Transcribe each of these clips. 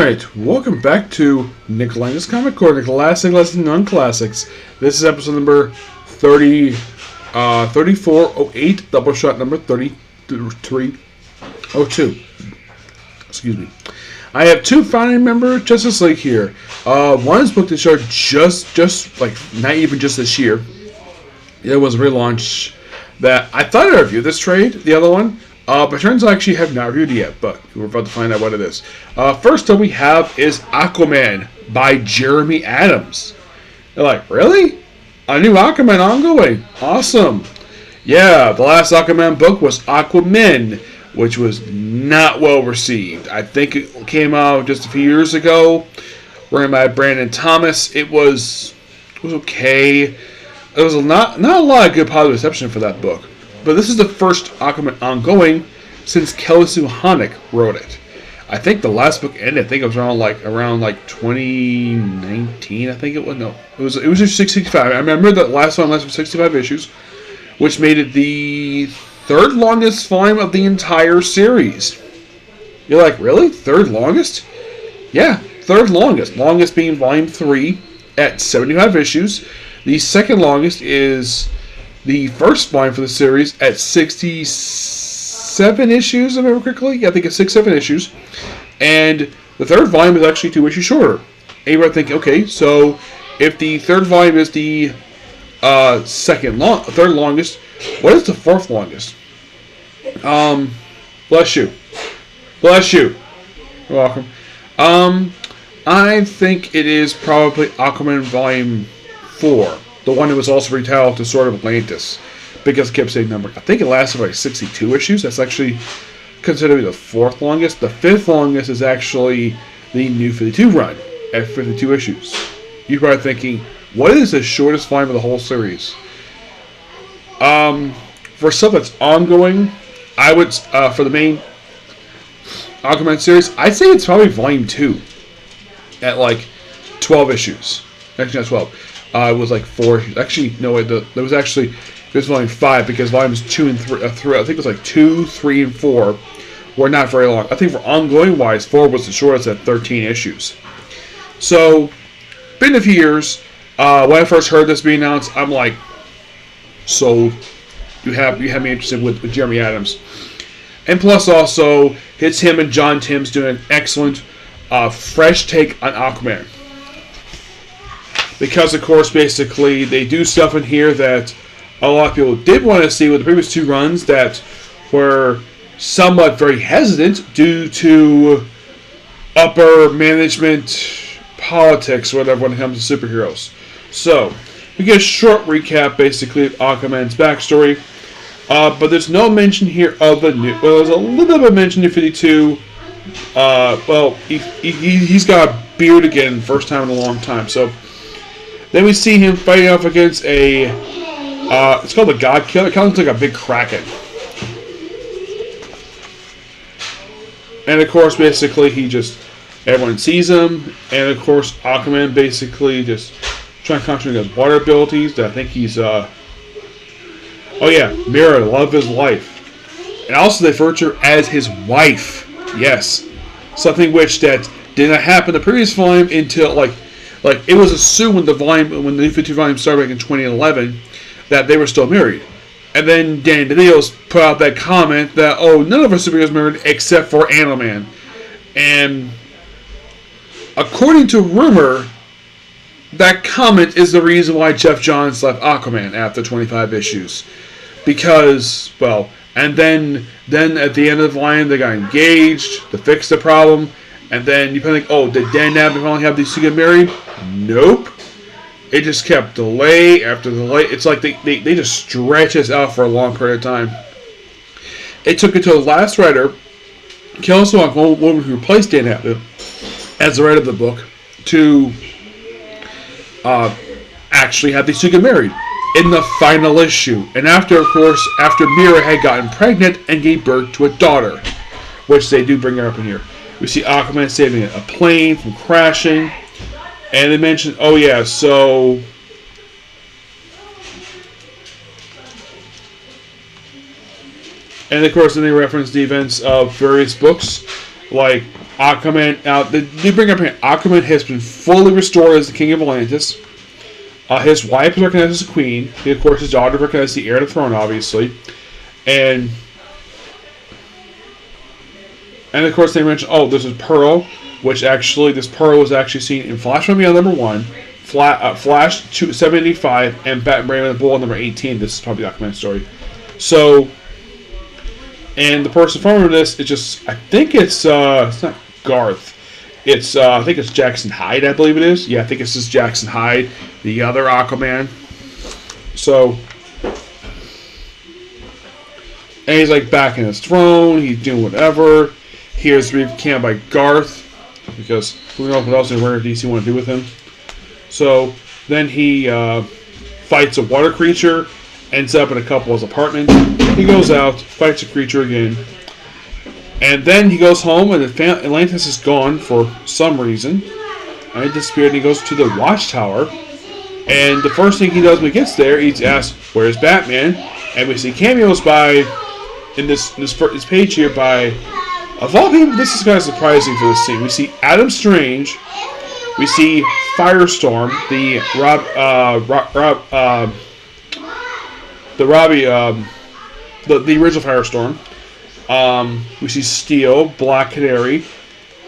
Alright, welcome back to Lenz's Comic Corner, Classic Lesson Non-Classics. This is episode number 3408, Doubleshot number 3302. Excuse me. I have two founding member Justice League here. One is booked to start just like, not even just this year. It was a relaunch that I thought I reviewed this trade, the other one. But it turns out I actually have not reviewed it yet, but we're about to find out what it is. First up we have is Aquaman by Jeremy Adams. They're like, really? A new Aquaman ongoing? Awesome. Yeah, the last Aquaman book was Aquaman, which was not well received. I think it came out just a few years ago, written by Brandon Thomas. It was okay. There was not a lot of good positive reception for that book. But this is the first Aquaman ongoing since Kelly Sue Honig wrote it. I think the last book ended. I think it was around 2019. I think it was it was just 65. I remember that last one lasted for 65 issues, which made it the third longest volume of the entire series. You're like, really? Third longest? Yeah, third longest. Longest being volume 3 at 75 issues. The second longest is the first volume for the series at 67 issues, if I remember correctly. Yeah, I think it's 7 issues. And the third volume is actually 2 issues shorter. And you might think, okay, so if the third volume is the third longest, what is the fourth longest? Bless you. Bless you. You're welcome. I think it is probably Aquaman Volume 4. The one that was also retitled to Sword of Atlantis, because it kept saying number. I think it lasted like 62 issues. That's actually considered to be the fourth longest. The fifth longest is actually the New 52 run at 52 issues. You're probably thinking, what is the shortest volume of the whole series? For stuff that's ongoing, I would for the main Aquaman series, I'd say it's probably Volume 2 at like 12 issues. Actually, not 12. It was like 4 issues. Actually, no, it was volume 5 because volumes 2 and 3, I think it was like 2, 3, and 4 were not very long. I think for ongoing wise, 4 was the shortest at 13 issues. So, been a few years. When I first heard this being announced, I'm like, so you have me interested with Jeremy Adams. And plus also, it's him and John Timms doing an excellent, fresh take on Aquaman. Because, of course, basically, they do stuff in here that a lot of people did want to see with the previous 2 runs that were somewhat very hesitant due to upper management politics or whatever when it comes to superheroes. So, we get a short recap, basically, of Aquaman's backstory. But there's no mention here of the new... Well, there's a little bit of mention in 52. He's got a beard again, first time in a long time, so... Then we see him fighting off against a, it's called the God Killer. It kind of looks like a big kraken. And of course, basically, everyone sees him. And of course, Aquaman basically just trying to concentrate on his water abilities. I think he's, oh yeah, Mira, love of his life. And also they refer to her as his wife. Yes. Something which that did not happen in the previous volume until, like it was assumed when the New 52 volume started back in 2011 that they were still married. And then Dan DeDeos put out that comment that, oh, none of our superheroes are married except for Animal-Man. And according to rumor, that comment is the reason why Jeff Johns left Aquaman after 25 issues. Because, well, and then at the end of the line, they got engaged to fix the problem. And then you probably think, oh, did Dan Abnett finally have these 2 get married? Nope. It just kept delay after delay. It's like they just stretch this out for a long period of time. It took until the last writer, Kelly Sue Honig, one woman who replaced Dan Abnett as the writer of the book, to actually have these 2 get married in the final issue. And after Mira had gotten pregnant and gave birth to a daughter, which they do bring her up in here. We see Aquaman saving a plane from crashing. And they mention, oh yeah, so... And of course, then they reference the events of various books. like Aquaman. Now they bring up here, Aquaman has been fully restored as the king of Atlantis. His wife is recognized as a queen. He, of course, his daughter is recognized as the heir to the throne, obviously. And of course they mentioned, this is Pearl, which actually, this Pearl was actually seen in Flash Beyond number 1, Flash 785, and Batman Brave and the Bull number 18. This is probably the Aquaman story. So, and the person from this, it's just, I think it's not Garth. It's, I think it's Jackson Hyde, I believe it is. Yeah, I think it's just Jackson Hyde, the other Aquaman. So, and he's like back in his throne, he's doing whatever. Here's recanned by Garth, because who knows what else DC want to do with him. So, then he fights a water creature, ends up in a couple's apartment. He goes out, fights a creature again. And then he goes home, and Atlantis is gone for some reason. And he disappeared, and he goes to the Watchtower. And the first thing he does when he gets there, he's asked, "Where's Batman?" And we see cameos in this page here by, of all people, this is kind of surprising for this scene. We see Adam Strange, we see Firestorm, the original Firestorm. We see Steel, Black Canary.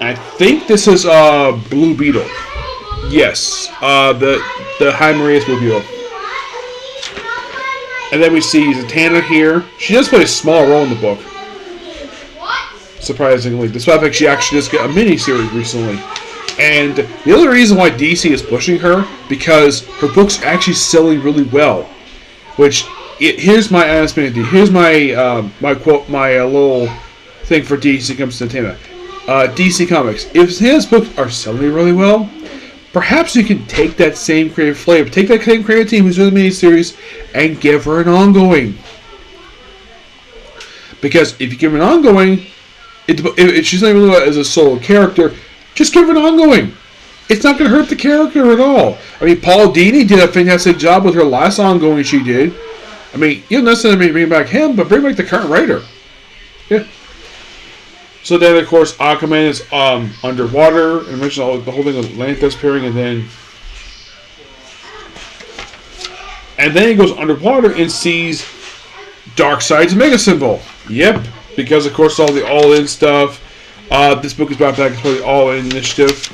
I think this is Blue Beetle. Yes, the High Maria's Blue Beetle. And then we see Zatanna here. She does play a small role in the book, surprisingly. Despite the fact she actually does get a mini-series recently. And the other reason why DC is pushing her, because her book's actually selling really well. Which, here's my honest opinion. Here's my my quote, my little thing for DC comes to Zatanna. DC Comics. If Zatanna's books are selling really well, perhaps you can take that same creative flavor, take that same creative team who's doing the miniseries, and give her an ongoing. Because if you give her an ongoing, if she's not really well as a solo character, just give her an ongoing. It's not going to hurt the character at all. I mean, Paul Dini did a fantastic job with her last ongoing she did. I mean, you don't necessarily bring back him, but bring back the current writer. Yeah. So then, of course, Aquaman is underwater, and mentioned the whole thing with Atlantis appearing, and then he goes underwater and sees Darkseid's Mega Symbol. Yep, because of course all the All-In stuff. This book is brought back as part of the All-In initiative,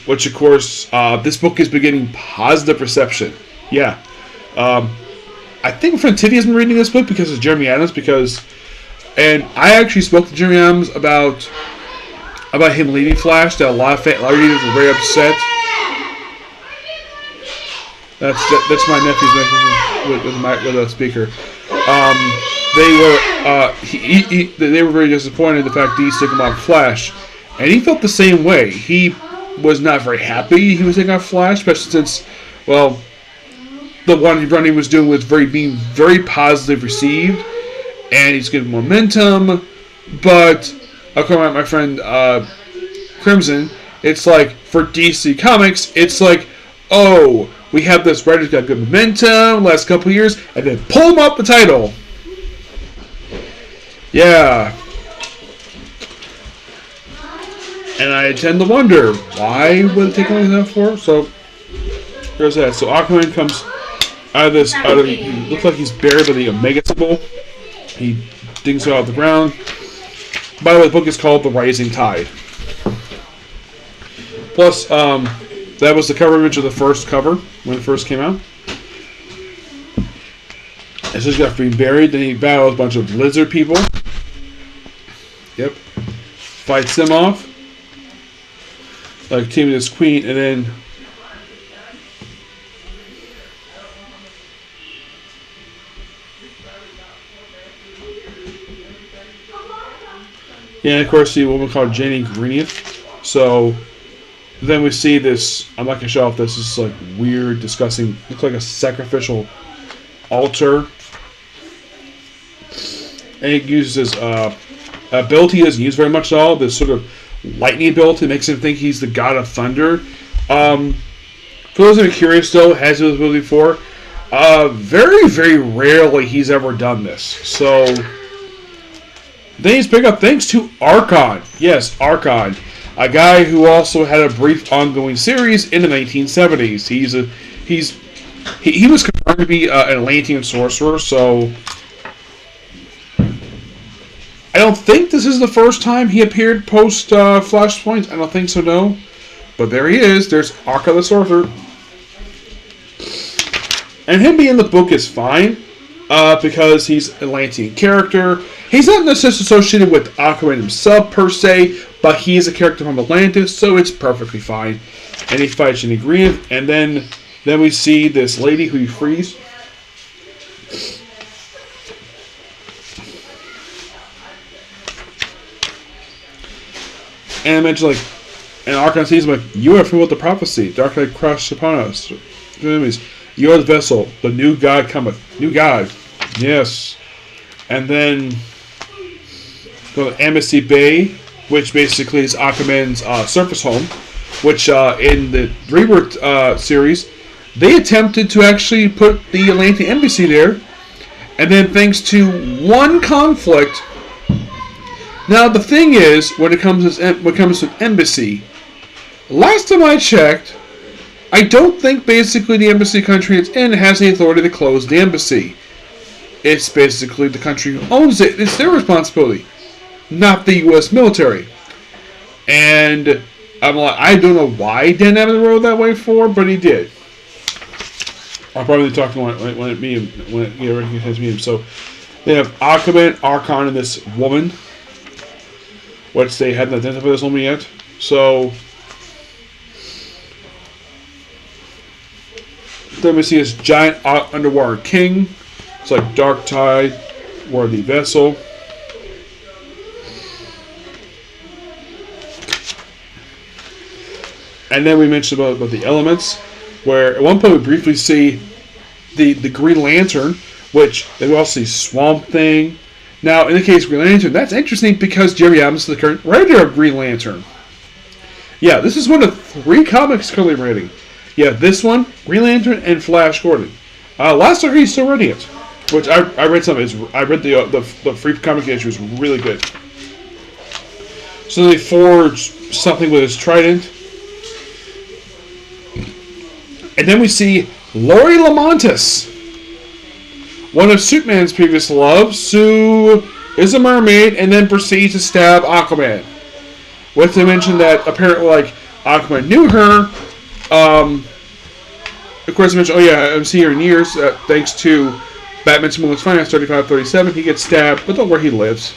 which of course this book is beginning positive reception. Yeah, I think my friend Tiffy has been reading this book because of Jeremy Adams, and I actually spoke to Jeremy Adams about him leaving Flash. That a lot of readers were very upset. That's my nephew's with a speaker. They were very disappointed in the fact DC took him off Flash, and he felt the same way. He was not very happy he was taking off Flash, especially since, well, the one run he was doing was being very positively received, and he's getting momentum. But according to my friend Crimson, it's like for DC Comics, it's like, oh, we have this writer's got good momentum last couple of years, and then pull him up the title. Yeah. And I tend to wonder, why would it take long enough for? So, there's that. So Aquaman comes he looks like he's buried by the Omega Symbol. He digs out of the ground. By the way, the book is called The Rising Tide. Plus, that was the cover image of the first cover when it first came out. And so he's got being buried. Then he battles a bunch of lizard people. Yep. Fights them off. Like team with his queen, and then yeah, and of course the woman called Janie Greenleaf. So then we see this. I'm not gonna show off this. This is like weird, disgusting. Looks like a sacrificial altar. And it uses ability he doesn't use very much at all. This sort of lightning ability makes him think he's the god of thunder. For those that are curious, though, has this ability before. Very, very rarely he's ever done this. So Then he's picked up thanks to Archon. Yes, Archon. A guy who also had a brief ongoing series in the 1970s. He was confirmed to be an Atlantean sorcerer, so I don't think this is the first time he appeared post Flashpoint. I don't think so, no. But there he is. There's Archon the Sorcerer. And him being in the book is fine, because he's an Atlantean character. He's not necessarily associated with Aquaman himself, per se, but he is a character from Atlantis, so it's perfectly fine. And he fights an ingredient, and then we see this lady who he frees. And I mentioned, like, and Archon sees him, like, you are filled with the prophecy. Dark night crushed upon us. You are the vessel. The new god cometh. New god. Yes. And then go to Embassy Bay, which basically is Aquaman's surface home, which in the Rebirth series, they attempted to actually put the Atlantean embassy there, and then thanks to one conflict. Now the thing is, when it comes to embassy, last time I checked, I don't think basically the embassy country it's in has the authority to close the embassy. It's basically the country who owns it. It's their responsibility, not the U.S. military. And I'm like, I don't know why he didn't have the road that way for, but he did. I'll probably talk to him when he recognizes me. So they have Aquaman, Archon, and this woman, which they hadn't identified this woman yet. So then we see this giant underwater king. It's like Dark Tide, Worthy Vessel. And then we mentioned about the elements, where at one point we briefly see the Green Lantern, which then we also see Swamp Thing. Now, in the case of Green Lantern, that's interesting because Jerry Adams is the current writer of Green Lantern. Yeah, this is one of 3 comics currently writing. Yeah, this one, Green Lantern, and Flash Gordon. Last year he's still writing it, which I read some of it. I read the free comic issue. It was really good. So they forge something with his trident. And then we see Lori Lamontis, one of Superman's previous loves, who is a mermaid and then proceeds to stab Aquaman. With they mentioned that apparently, like, Aquaman knew her. Of course, I mentioned, oh yeah, I haven't seen her in years, thanks to Batman's Moonless Finance 3537. He gets stabbed, but don't worry, he lives.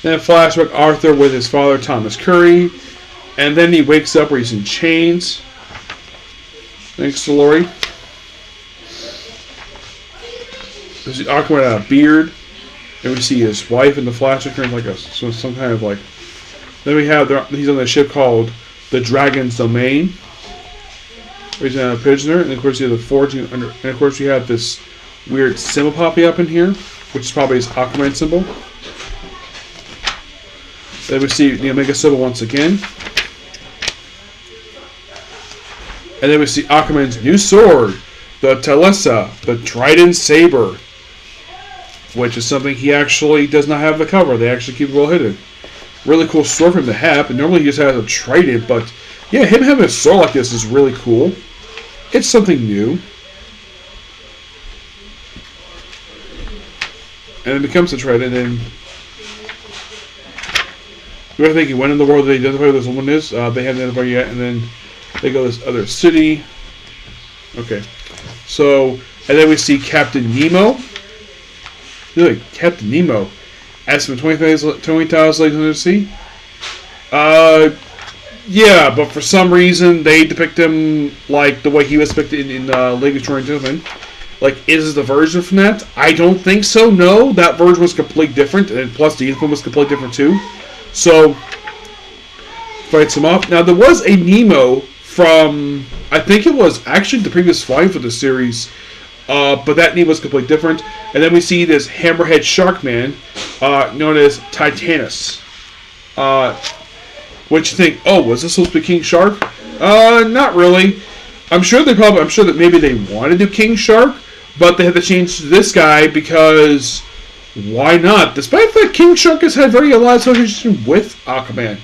Then flashback Arthur with his father, Thomas Curry. And then he wakes up where he's in chains. Thanks to Lori. We see Aquaman had a beard. And we see his wife in the flashback turns like some kind of like. Then we have he's on the ship called the Dragon's Domain. Where he's a prisoner, and of course you have the forging under, and of course we have this weird symbol popping up in here, which is probably his Aquaman symbol. Then we see the Omega symbol once again. And then we see Aquaman's new sword, the Talesa, the Trident Saber, which is something he actually does not have the cover. They actually keep it well hidden. Really cool sword for him to have, and normally he just has a trident, but yeah, him having a sword like this is really cool. It's something new. And it becomes a trident, and you're thinking, when in the world do they identify who this woman is? They haven't identified yet, and then they go to this other city. Okay. So, and then we see Captain Nemo. Really, Captain Nemo. As from 20,000 Leagues Under the Sea. Yeah, but for some reason they depict him like the way he was depicted in League of Extraordinary Gentlemen. Like, is this the version from that? I don't think so, no. That version was completely different, and plus the uniform was completely different too. So, fights him off. Now, there was a Nemo from, I think it was actually the previous volume for the series, but that Nemo was completely different. And then we see this hammerhead shark man, known as Titanus. Which you think, oh, was this supposed to be King Shark? Not really. I'm sure that maybe they wanted to do King Shark, but they had to change to this guy because why not? Despite that King Shark has had very a lot of association with Aquaman.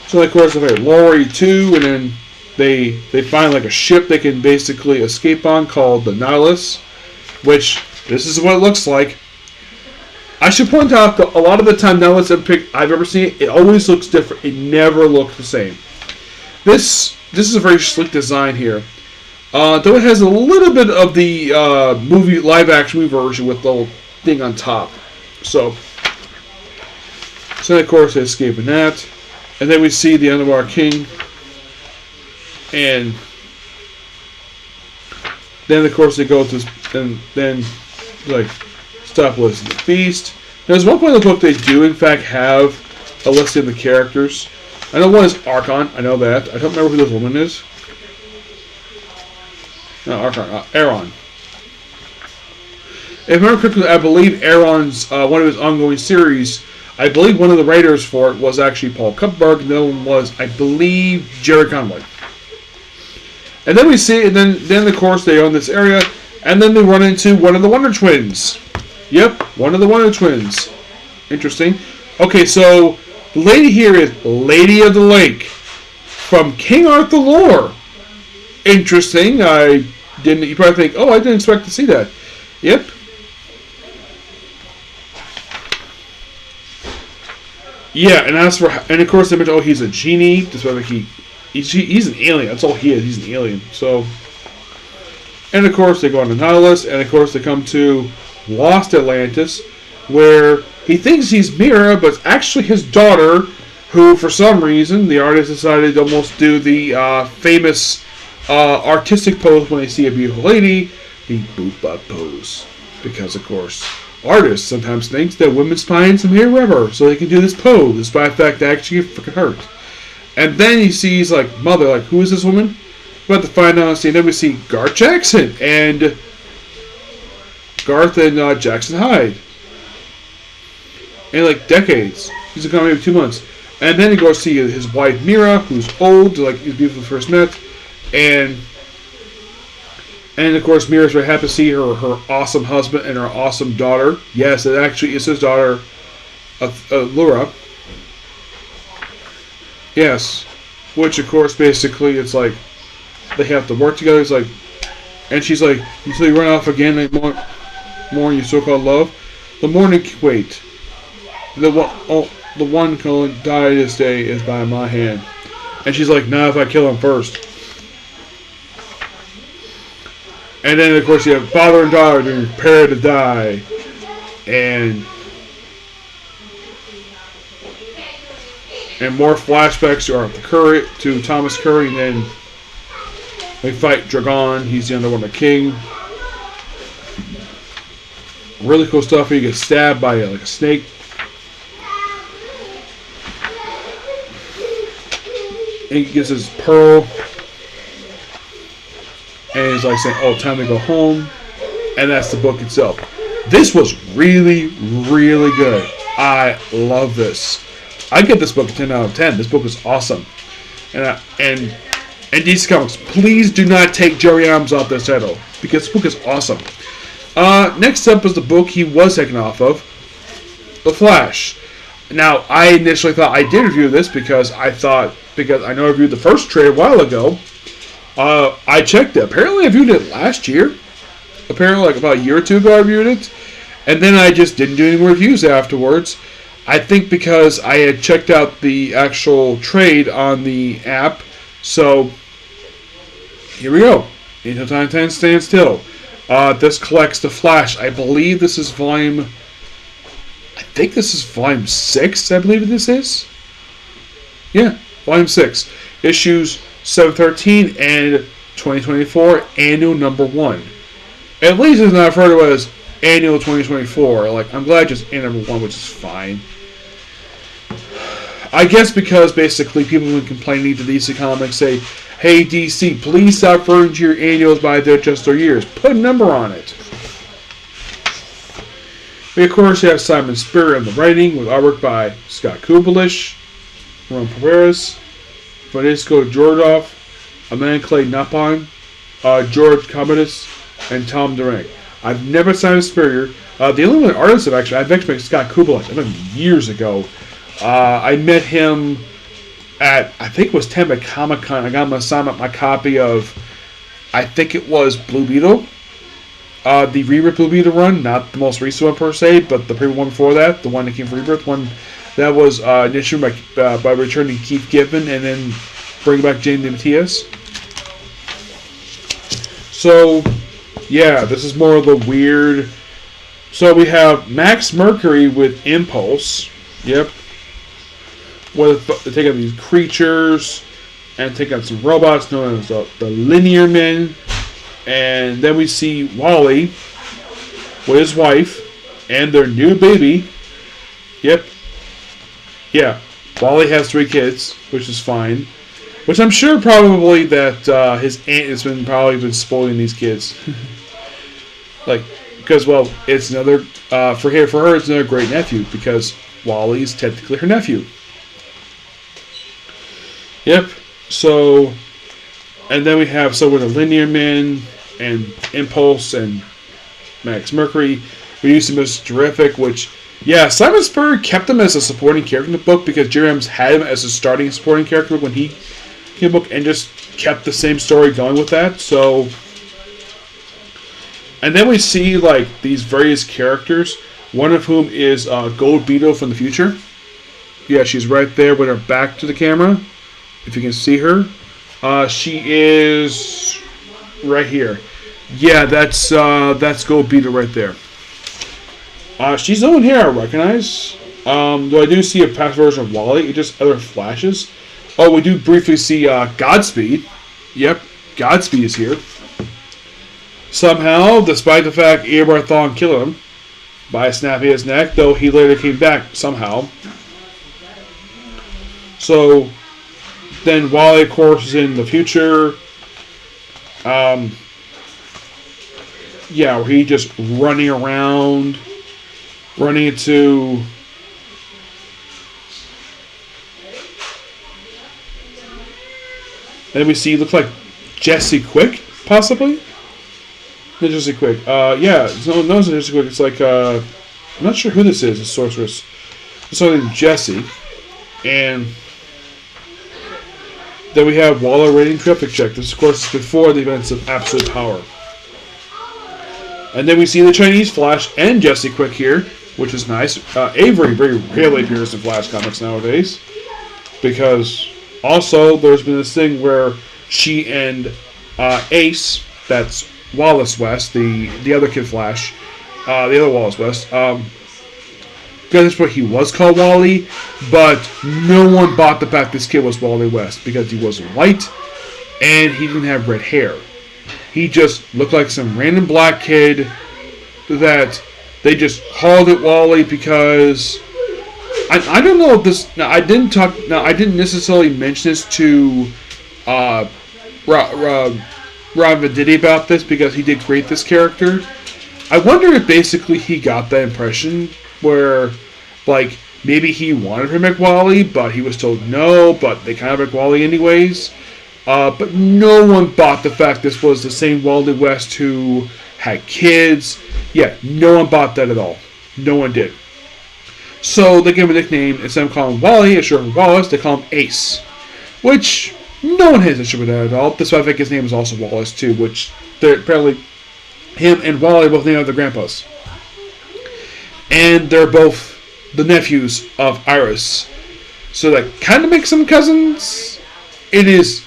So of course they have Lori too, and then they find like a ship they can basically escape on called the Nautilus, which this is what it looks like. I should point out that a lot of the time Nautilus I've ever seen it always looks different. It never looks the same. This is a very sleek design here. Though it has a little bit of the live action movie version with the little thing on top. So of course they escape in that. And then we see the Underwater King. And then of course they go to and then like stop listing the feast. There's one point in the book they do in fact have a list of the characters. I know one is Archon, I know that. I don't remember who this woman is. No, Archon, Aaron. If I remember correctly, I believe Aaron's one of his ongoing series. I believe one of the writers for it was actually Paul Kupperberg, and the other one was, I believe, Jerry Conway. And then we see, and then of course they own this area, and then they run into one of the Wonder Twins. Yep, one of the Wonder Twins. Interesting. Okay, so the lady here is Lady of the Lake from King Arthur lore. Interesting. You probably think, oh, I didn't expect to see that. Yep. Yeah, and of course they mentioned, oh, he's a genie. Despite like he's an alien. That's all he is. He's an alien. So, and of course they go on to Nautilus, and of course they come to Lost Atlantis, where he thinks he's Mira, but it's actually his daughter, who for some reason the artist decided to almost do the famous artistic pose when they see a beautiful lady, the boot butt pose, because of course artists sometimes think that women's spines some hair rubber, so they can do this pose, despite the fact that actually get freaking hurt. And then he sees like mother, like who is this woman? We're about to find out. And then we see Garth Jackson and Jackson Hyde. In like decades, he's been coming maybe 2 months, and then he goes to see his wife Mira, who's old, like he's beautiful first met, and of course Mira's very happy to see her awesome husband and her awesome daughter. Yes, it actually is his daughter, Laura. Yes, which of course basically it's like they have to work together. It's like, and she's like, until you run off again, like more your so-called love. The morning wait, the one can die this day is by my hand. And she's like, nah, if I kill him first. And then of course you have father and daughter to prepare to die, and more flashbacks to Thomas Curry, and then they fight Dragon. He's the Underwater King. Really cool stuff. He gets stabbed by like a snake. And he gets his pearl. And he's like saying, oh, time to go home. And that's the book itself. This was really, really good. I love this. I give this book a 10 out of 10. This book is awesome. And DC Comics, please do not take Jerry Adams off this title, because this book is awesome. Next up is the book he was taken off of, The Flash. Now, I initially thought I did review this because I know I reviewed the first trade a while ago. I checked it. Apparently I viewed it last year. Apparently like about a year or two ago I reviewed it. And then I just didn't do any reviews afterwards. I think because I had checked out the actual trade on the app. So, here we go. Until Time Stands Still. This collects The Flash. I believe this is volume 6, I believe this is. Yeah, volume 6. Issues 713 and 2024, annual number 1. At least it's not referred to as annual 2024. Like, I'm glad just in number 1, which is fine. I guess because basically people have been complaining to DC Comics, say, hey DC, please stop referring to your annuals by just their years. Put a number on it. We of course have Simon Spurrier on the writing, with artwork by Scott Kubelich, Ron Perez, Francisco Jordoff, Amanda Clay Napon, George Commodus, and Tom Durank. I've never signed with Superior. The only one artist I've actually met Scott Kubelik. I met him years ago. I met him at, I think it was Tampa Comic Con. I got him to sign up my copy of, I think it was Blue Beetle. The Rebirth Blue Beetle run, not the most recent one per se, but the previous one before that, the one that came from Rebirth, one that was initiated by returning Keith Giffen and then bringing back Jane DeMatteis. So, yeah, this is more of the weird. So we have Max Mercury with Impulse. Yep. Where they take out these creatures and take out some robots known as the Linear Men. And then we see Wally with his wife and their new baby. Yep. Yeah. Wally has 3 kids, which is fine. Which I'm sure probably that his aunt has been spoiling these kids. Like, because, well, it's another, for her it's another great nephew, because Wally's technically her nephew. Yep. So, and then we have with the Linear Men and Impulse and Max Mercury. We used him as Terrific, which, yeah, Simon Spurrier kept him as a supporting character in the book because Jerry Adams had him as a starting supporting character when he came in the book and just kept the same story going with that. So, and then we see like these various characters, one of whom is Gold Beetle from the future. Yeah, she's right there with her back to the camera. If you can see her, she is right here. Yeah, that's Gold Beetle right there. She's the one here I recognize. Though I do see a past version of Wally, it just other flashes. Oh, we do briefly see Godspeed. Yep, Godspeed is here. Somehow, despite the fact Eobard Thawne killed him by snapping his neck, though he later came back somehow. So, then Wally, of course, is in the future. Yeah, where he just running around, running into. And then we see, looks like Jesse Quick, possibly? Not Jesse Quick. Yeah, it's not Jesse Quick. It's like, I'm not sure who this is, a sorceress. It's something Jesse. And then we have Waller rating Traffic Check. This, of course, is before the events of Absolute Power. And then we see the Chinese Flash and Jesse Quick here, which is nice. Avery very rarely appears in Flash comics nowadays. Because also there's been this thing where she and Ace, that's Wallace West, the other Kid Flash, the other Wallace West, because that's what he was called Wally, but no one bought the fact this kid was Wally West because he wasn't white and he didn't have red hair. He just looked like some random black kid that they just called it Wally because I don't know if this. Now I didn't necessarily mention this to Rob Venditti about this because he did create this character. I wonder if basically he got that impression where, like, maybe he wanted her to make Wally, but he was told no, but they kind of make Wally anyways. But no one bought the fact this was the same Wally West who had kids. Yeah, no one bought that at all. No one did. So they gave him a nickname. Instead of calling him Wally, or sure Wallace, they call him Ace. Which, no one has an issue with that at all. That's why I think his name is also Wallace too, which they're apparently, him and Wally both named after their grandpas. And they're both the nephews of Iris. So that kind of makes them cousins. It is,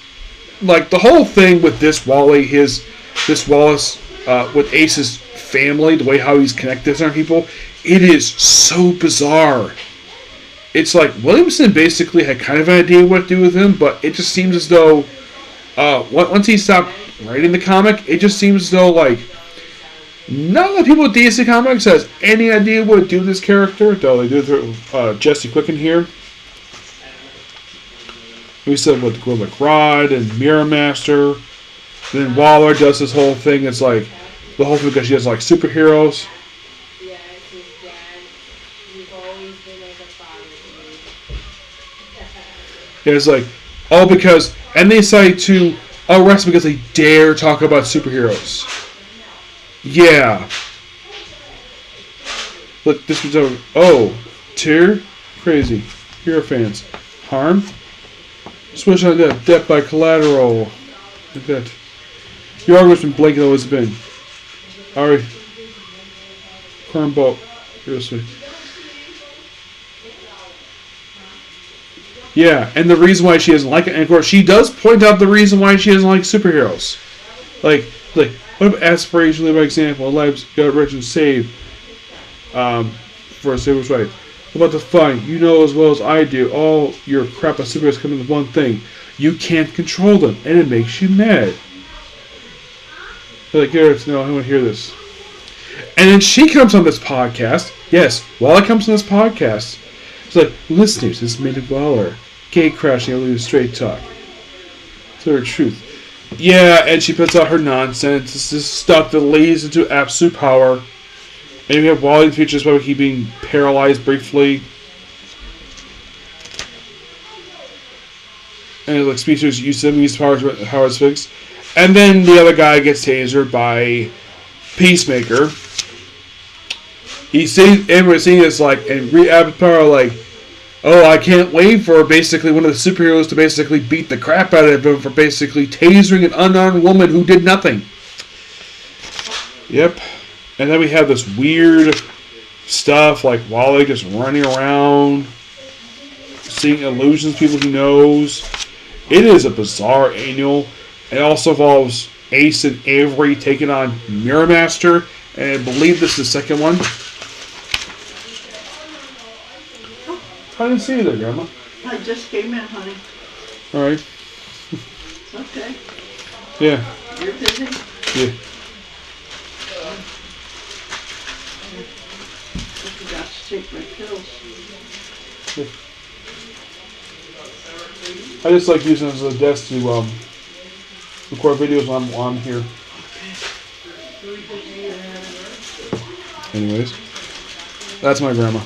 like, the whole thing with this Wally, this Wallace, with Ace's family, the way how he's connected to certain people, it is so bizarre. It's like Williamson basically had kind of an idea what to do with him, but it just seems as though once he stopped writing the comic, it just seems as though, like, none of the people with DC Comics has any idea what to do with this character, though they do through Jesse Quicken here. We said with Gorilla Rod and Mirror Master. Then Waller does this whole thing. It's like the whole thing because she has like superheroes. Yes, his dad. You've always been like a father to me. Yeah, it's like, oh, because, and they decide to arrest because they dare talk about superheroes. Yeah. Look, this was over. Oh, tear, crazy. Hero fans, harm. Switch on that. Death by collateral. Like that. Your argument's been blank. Always been. Alright. Cornball. Yeah, and the reason why she doesn't like it, and of course she does point out the reason why she doesn't like superheroes. Like, what if aspiration, live by example, lives got rich and saved, for a civil right? What about the fun? You know as well as I do, all your crap of superheroes come into one thing. You can't control them, and it makes you mad. They're like, Garrett, no, I want to hear this. And then she comes on this podcast. Yes, Wally comes on this podcast. It's like, listeners, this is Mindy Waller. Gay crashing, I lose straight talk. It's her truth. Yeah, and she puts out her nonsense. This is stuff that leads into absolute power. And we have Wally in the future, despite he being paralyzed briefly. And like speeches use them, use powers Howard's fixed. And then the other guy gets tasered by Peacemaker. He sees everyone seeing this like and power like, oh, I can't wait for basically one of the superheroes to basically beat the crap out of him for basically tasering an unarmed woman who did nothing. Yep. And then we have this weird stuff like Wally just running around, seeing illusions, people he knows. It is a bizarre annual. It also involves Ace and Avery taking on Mirror Master, and I believe this is the second one. I didn't see you there, Grandma. I just came in, honey. All right. Okay. Yeah. You're busy? Yeah. I forgot to take my pills. Yeah. I just like using it as a desk to record videos when I'm here. Anyways, that's my grandma.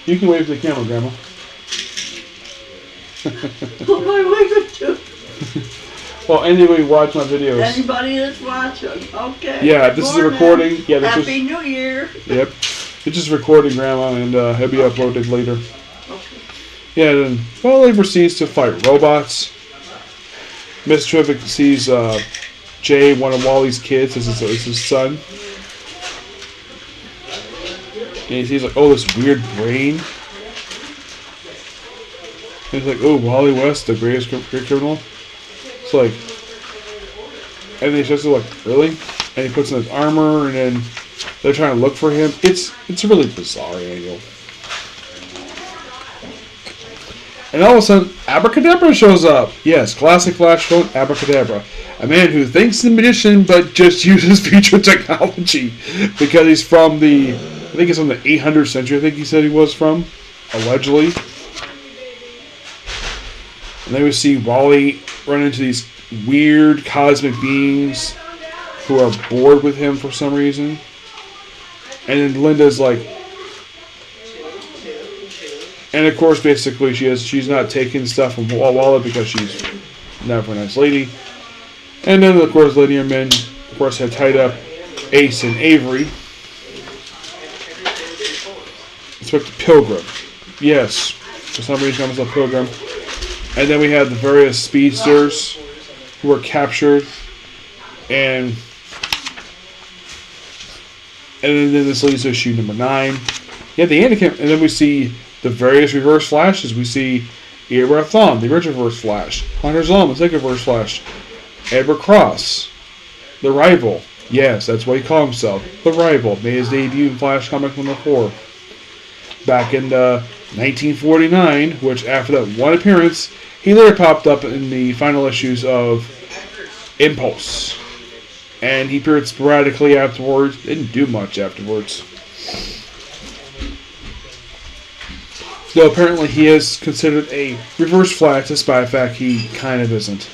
You can wave to the camera, Grandma. Who am I waving to? Well, anybody watch my videos. Anybody that's watching. Okay. Yeah, this is a recording. Yeah, this Happy New Year. Yep. It's just recording, Grandma, and it'll be uploaded later. Okay. Yeah, then Wally proceeds to fight robots. Miss Trivik sees Jay, one of Wally's kids, as his son. And he sees like, oh, this weird brain. And he's like, oh, Wally West, the great criminal. It's like, and then he's just like, really? And he puts on his armor, and then they're trying to look for him. It's a really bizarre annual. And all of a sudden, Abracadabra shows up. Yes, classic Flash phone, Abracadabra. A man who thinks he's a magician, but just uses future technology. Because he's from I think it's from the 800th century, I think he said he was from. Allegedly. And then we see Wally run into these weird cosmic beings who are bored with him for some reason. And then Linda's like... And of course, basically, she's not taking stuff from Wally because she's not a very nice lady. And then, of course, Lady and Men, of course, had tied up Ace and Avery. Inspector Pilgrim. Yes. For some reason, comes up Pilgrim. And then we have the various speedsters who were captured. And then this leads to issue number 9. Yeah, the Anakin. And then we see the various reverse flashes. We see Eobard Thawne, the original reverse flash. Hunter Zolomon, the second reverse flash. Edward Cross, the Rival. Yes, that's what he called himself. The Rival. Made his debut in Flash Comic number 4. Back in 1949, which after that one appearance, he later popped up in the final issues of Impulse. And he appeared sporadically afterwards. Didn't do much afterwards. Though apparently he is considered a reverse Flash, despite the fact he kind of isn't.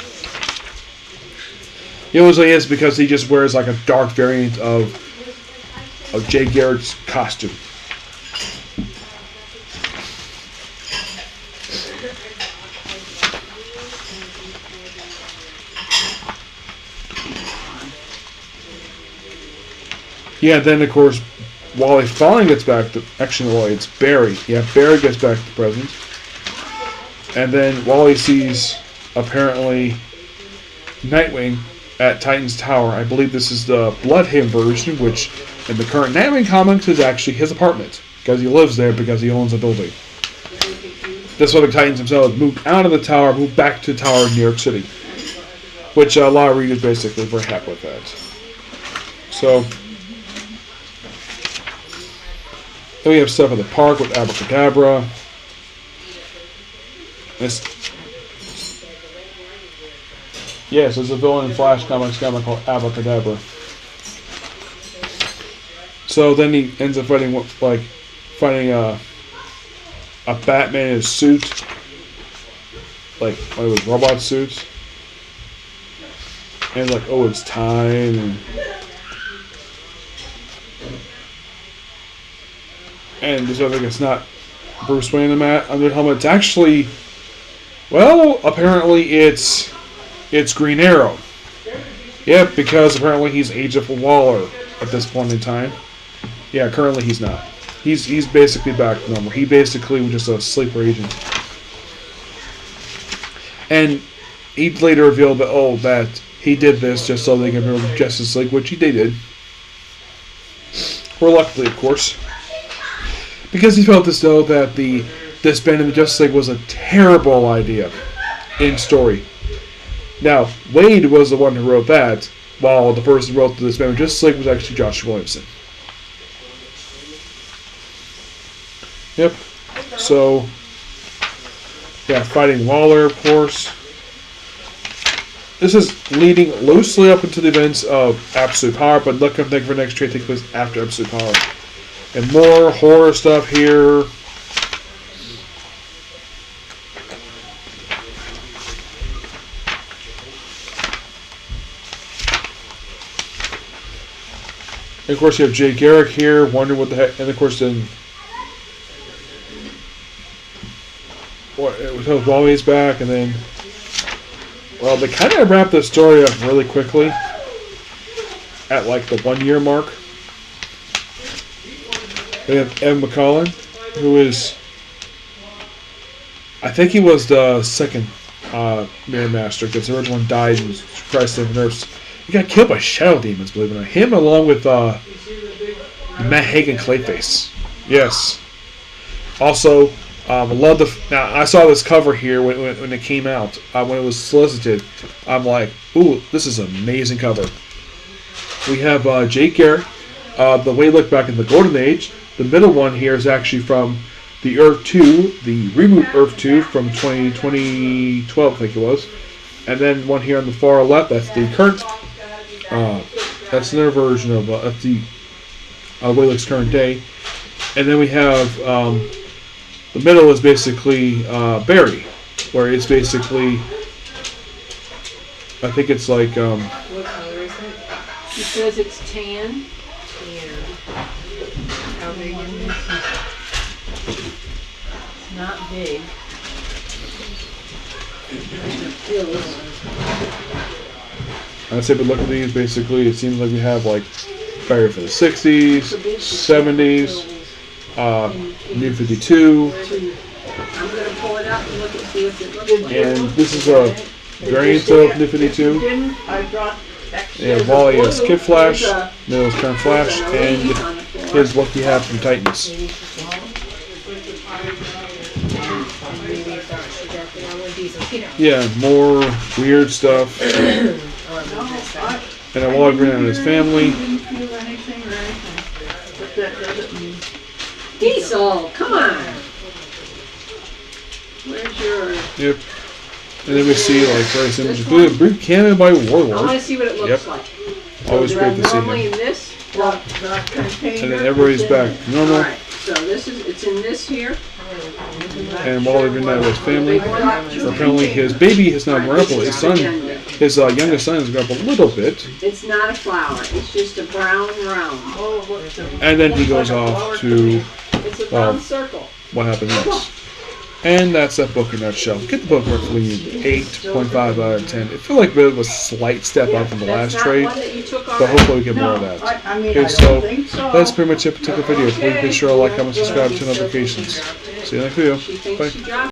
He usually is because he just wears like a dark variant of Jay Garrick's costume. Yeah, then of course, Wally finally gets back to... Actually, Wally, it's Barry. Yeah, Barry gets back to the present. And then Wally sees, apparently, Nightwing at Titan's Tower. I believe this is the Bloodhaven version, which in the current Nightwing comics is actually his apartment. Because he lives there because he owns a building. That's why the Titans themselves moved out of the tower, moved back to the tower in New York City. Which a lot of readers basically were happy with that. So, then we have stuff at the park with Abracadabra. Yes, there's a villain in Flash Comics comic called Abracadabra. So then he ends up fighting a Batman in a suit, like one of his robot suits, and like, oh, it's time, and this other thing, it's not Bruce Wayne under the helmet. It's actually, well, apparently it's Green Arrow. Yep, because apparently he's Agent Waller at this point in time. Yeah, currently he's not. He's basically back to normal. He basically was just a sleeper agent. And he later revealed that he did this just so they can remove Justice League, which they did. Reluctantly, of course. Because he felt as though that the disbanding the Justice League was a terrible idea in story. Now, Wade was the one who wrote that, while the person who wrote the disbanding of Justice League was actually Josh Williamson. Yep. So, yeah, fighting Waller, of course. This is leading loosely up into the events of Absolute Power, but look, I'm thinking for next trade take place after Absolute Power. And more horror stuff here. And of course, you have Jay Garrick here, wondering what the heck. And of course, then it was Wally's back, and then, well, they kind of wrapped the story up really quickly at like the 1 year mark. They have Ed McCullen, who is, I think he was the second Mirror Master, because the original one died in Christ of Earth. He got killed by Shadow Demons, believe it or not. Him along with Matt Hagen Clayface. Yes. Also, love the. Now I saw this cover here when it came out. When it was solicited, I'm like, ooh, this is an amazing cover. We have Jake Garrett. The way look back in the Golden Age. The middle one here is actually from the Earth 2, the reboot Earth 2 from 2012, I think it was. And then one here on the far left, that's the current. That's another version of the way it looks current day. And then we have the middle is basically Barry, where it's basically, I think it's like. What color is it? It says it's tan. And how big is it? It's not big. I'd say, but look at these. Basically, it seems like we have like Barry for the 60s, 70s, New 52. I'm going to pull it out and look and see what it looks like. And this is a variant of New 52. I brought extra. Yeah, Wally is Kid Flash, Middle is Current Flash, and here's what we have from Titans. Yeah, more weird stuff. And a Wally Green and his family. Diesel, come on. Where's your? Yep. And then we see like various images. Including a brief cameo by I want Warlord. to see what it looks Yep. like. Always great to see Normally him. in this. And then everybody's back to normal. Alright, so it's in this here. And Wally Green and his family. Apparently his baby has now grown up. His son, his youngest son has grown up a little bit. It's not a flower. It's just a brown round. And then he goes off to It's a round circle. what happens next. And that's that book in a nutshell. Get the book roughly 8.5 out of 10. It felt like it was a slight step up from the That's last not trade, one that you took but already? hopefully we get more of that. I mean, Okay, I so don't think so. that's pretty much it for the video. Please be sure to like, comment, subscribe, turn on notifications. See you in the next video. She thinks Bye. she dropped